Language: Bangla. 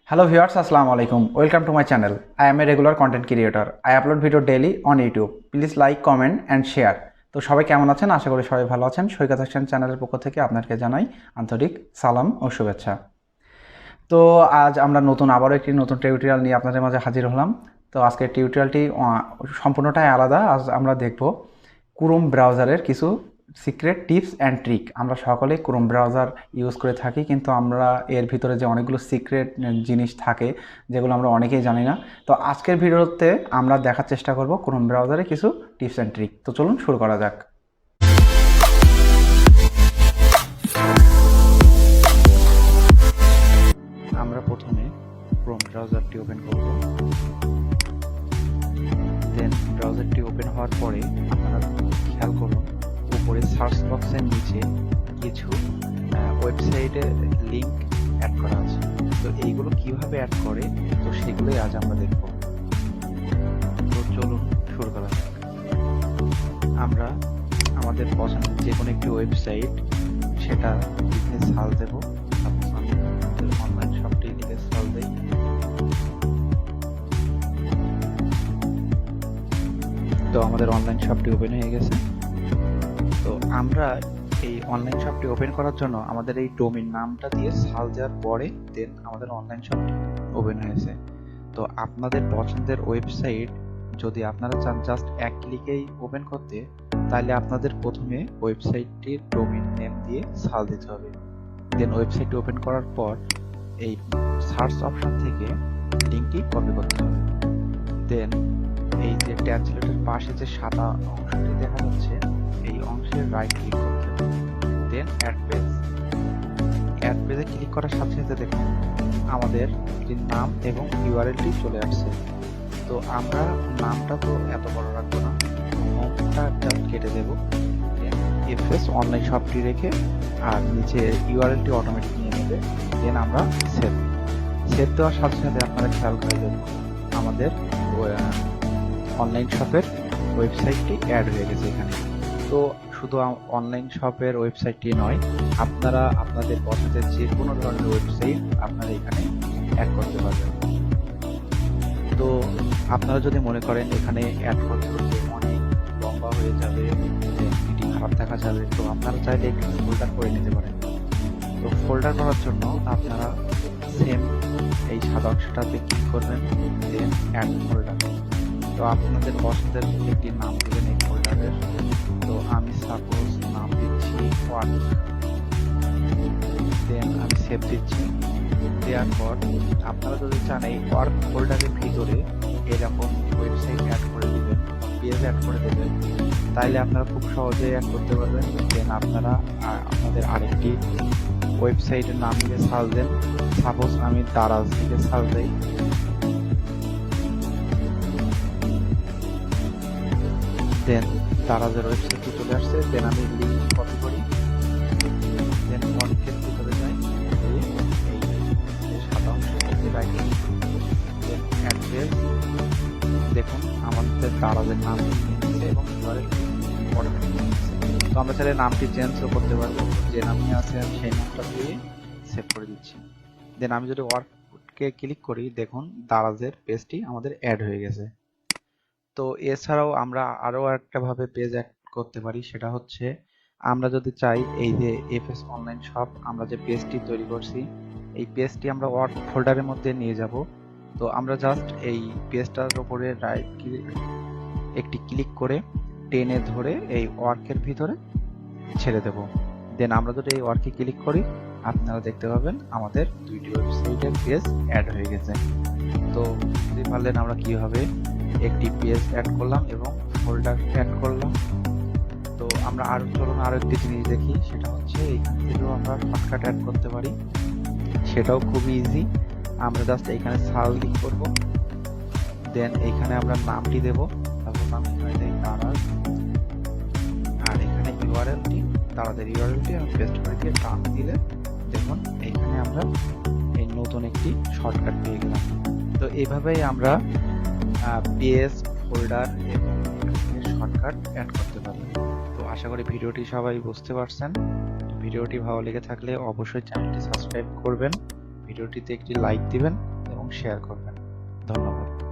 Hello viewers, Assalamu alaikum. Welcome to my channel. I am a regular content creator. I upload video daily on YouTube. Please like, comment and share. তো সবাই কেমন আছেন? আশা করি সবাই ভালো আছেন। সৈকত হোসেন চ্যানেলের পক্ষ থেকে আপনাদেরকে জানাই আন্তরিক সালাম ও শুভেচ্ছা। তো আজ আমরা আবারও একটি নতুন টিউটোরিয়াল নিয়ে আপনাদের মাঝে হাজির হলাম। তো আজকের টিউটোরিয়ালটি সম্পূর্ণটাই আলাদা। আজ আমরা দেখব ক্রোম ব্রাউজারের কিছু সিক্রেট টিপস অ্যান্ড ট্রিক। আমরা সকলেই ক্রোম ব্রাউজার ইউজ করে থাকি, কিন্তু আমরা এর ভিতরে যে অনেকগুলো সিক্রেট জিনিস থাকে যেগুলো আমরা অনেকেই জানি না। তো আজকের ভিডিওতে আমরা দেখার চেষ্টা করব ক্রোম ব্রাউজারে কিছু টিপস অ্যান্ড ট্রিক। তো চলুন শুরু করা যাক। আমরা প্রথমে ক্রোম ব্রাউজারটি ওপেন করব। দেন ব্রাউজারটি ওপেন হওয়ার পরে আপনারা খেয়াল করুন উপরে সার্চ বক্সের নিচে কিছু ওয়েবসাইটের লিঙ্ক অ্যাড করা আছে। তো এইগুলো কিভাবে অ্যাড করে তো সেগুলোই আজ আমরা দেখব। তো চলুন শুরু করা যাক। আমরা আমাদের পছন্দের যে কোনো একটি ওয়েবসাইট সেটা লিখে সার্চ দেব। আমি অনলাইন শপটি লিখে সার্চ দিই। তো আমাদের অনলাইন শপটি ওপেন হয়ে গেছে। তো আমরা এই অনলাইন শপটি ওপেন করার জন্য আমাদের এই ডোমেইন নামটা দিয়ে সার্চ দেওয়ার পরে দেন আমাদের অনলাইন শপটি ওপেন হয়েছে। তো আপনাদের পছন্দের ওয়েবসাইট যদি আপনারা চান জাস্ট এক ক্লিকেই ওপেন করতে, তাহলে আপনাদের প্রথমে ওয়েবসাইটটির ডোমেইন নেম দিয়ে সার্চ দিতে হবে। দেন ওয়েবসাইটটি ওপেন করার পর এই সার্চ অপশন থেকে লিঙ্কটি কপি করতে হবে। দেন এই যে ট্রান্সলেটের পাশে যে সাদা অংশটি দেখা যাচ্ছে এই অংশের রাইট ক্লিক করতে হবে। দেন অ্যাড পেজে ক্লিক করার সাথে সাথে দেখুন আমাদের যে নাম এবং ইউআরএলটি চলে আসছে। তো আমরা নামটা তো এত বড় রাখবো না, হোমটা জাস্ট কেটে দেবো। এফএস অনলাইন শপটি রেখে আর নিচে ইউআরএলটি অটোমেটিক নিয়ে নেবে। দেন আমরা সেভ দেওয়ার সাথে সাথে আপনারা খেয়াল করে দেখুন আমাদের অনলাইন শপের ওয়েবসাইটটি অ্যাড হয়ে গেছে এখানে। তো শুধু অনলাইন শপের ওয়েবসাইটটি নয়, আপনারা আপনাদের পছন্দের যে কোনো ধরনের ওয়েবসাইট আপনারা এখানে অ্যাড করতে পারবেন। তো আপনারা যদি মনে করেন এখানে অ্যাড করতে করতে অনেক লম্বা হয়ে যাবে, এটি খারাপ দেখা যাবে, তো আপনারা চাইলে একটু ফোল্ডার করে নিতে পারেন। তো ফোল্ডার করার জন্য আপনারা সেম এই সাদা অংশটাতে ক্লিক করবেন। দেন অ্যাড ফোল্ডার। তো আপনাদের পছন্দের একটি নাম দেবেন এই ফোল্ডারের। তো আমি সাপোজ নাম দিচ্ছি ওয়ার্ক। দেন আমি সেভ দিচ্ছি। দেওয়ার পর আপনারা যদি চান এই ওয়ার্ক ফোল্ডারের ভিতরে এরকম ওয়েবসাইট অ্যাড করে দিবেন, পেজ অ্যাড করে দেবেন, তাইলে আপনারা খুব সহজেই অ্যাড করতে পারবেন। দেন আপনারা আপনাদের আরেকটি ওয়েবসাইটের নাম দিয়ে সার্চ দেন। সাপোজ আমি দারাজ থেকে সার্চ দিই। দেন দারাজের ওয়েবসাইটটি চলে আসছে। দেন আমি লিঙ্ক কপি করি। দেন ওয়ার্কের ভিতরে যাই, এই সাদা অংশটি রাইট ক্লিক করি। দেন অ্যাড পেজ। দেখুন আমাদের দারাজের নাম এবং ইউআরএল অটোমেটিক নিয়ে গেছে। তো আমরা চাইলে নামটি চেঞ্জও করতে পারবো, যে নামে আছে আমি সেই নামটা দিয়ে সেভ করে দিচ্ছি। দেন আমি যদি ওয়ার্ককে ক্লিক করি, দেখুন দারাজের পেজটি আমাদের অ্যাড হয়ে গেছে। তো এছাড়াও আমরা আরো একটা ভাবে পেজ অ্যাড করতে পারি, সেটা হচ্ছে আমরা যদি চাই এই যে এফএস অনলাইন শপ আমরা যে পেজটি তৈরি করছি এই পেজটি আমরা ওয়ার্ক ফোল্ডারের মধ্যে নিয়ে যাব। তো আমরা জাস্ট এই পেজটার উপরে রাইট একটি ক্লিক করে টেনে ধরে এই ওয়ার্কের ভিতরে ছেড়ে দেব। দেন আমরা যদি এই ওয়ার্কে ক্লিক করি আপনারা দেখতে পাবেন আমাদের দুইটি ওয়েবসাইটের পেজ অ্যাড হয়ে গেছে। তো বুঝতে পারলেন আমরা কিভাবে একটি পেজ অ্যাড করলাম এবং ফোল্ডার অ্যাড করলাম। তো আমরা আরো একটি জিনিস দেখি, সেটা হচ্ছে এইখান থেকেও আমরা শর্টকাট অ্যাড করতে পারি, সেটাও খুবই ইজি। আমরা জাস্ট এইখানে সার্চ ক্লিক করব। দেন এইখানে আমরা নামটি দেব। তারপর আমি দারাজ, আর এখানে দারাজের ইউআরএলটি আমি পেস্ট করে দিয়ে টান দিলে দেখুন এইখানে আমরা এই নতুন একটি শর্টকাট পেয়ে গেলাম। তো এইভাবেই আমরা পেজ, ফোল্ডার এবং শর্টকাট অ্যাড করতে পারবেন। তো আশা করি ভিডিওটি সবাই বুঝতে পারছেন। ভিডিওটি ভালো লেগে থাকলে অবশ্যই চ্যানেলটি সাবস্ক্রাইব করবেন। ভিডিওটিতে একটি লাইক দিবেন এবং শেয়ার করবেন। ধন্যবাদ।